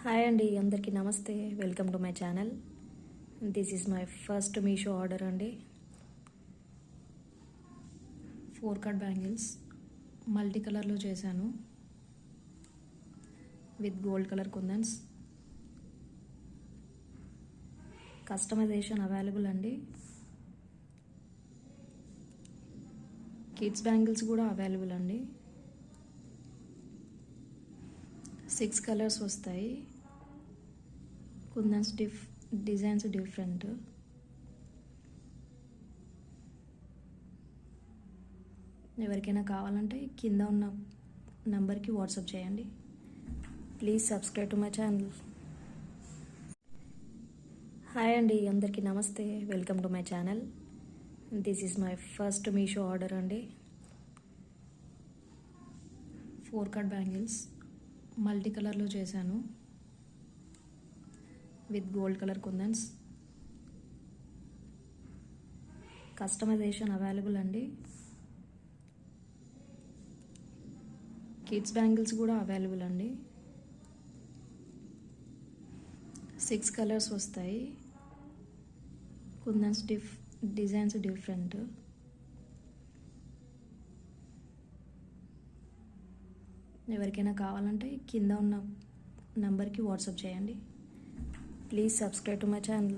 Hi అండి, అందరికీ నమస్తే. Welcome to my channel. This is my first Meesho order అండి. 4 కట్ బ్యాంగిల్స్ మల్టీ కలర్లో చేశాను with gold colour kundans. Customisation available అండి. కిడ్స్ బ్యాంగిల్స్ కూడా అవైలబుల్ అండి. 6 కలర్స్ వస్తాయి. Kundans designs different. ఎవరికైనా కావాలంటే కింద ఉన్న నంబర్కి వాట్సాప్ చేయండి. Please subscribe to my channel. Hi అండి, అందరికీ నమస్తే. Welcome to my channel. This is my first Meesho order అండి. 4 కట్ బ్యాంగిల్స్ మల్టీ కలర్లో చేశాను with gold colour kundans. Customisation available అండి. కిడ్స్ బ్యాంగిల్స్ కూడా అవైలబుల్ అండి. 6 కలర్స్ వస్తాయి. Kundans designs different. ఎవరికైనా కావాలంటే కింద ఉన్న నంబర్కి వాట్సాప్ చేయండి. Please subscribe to my channel.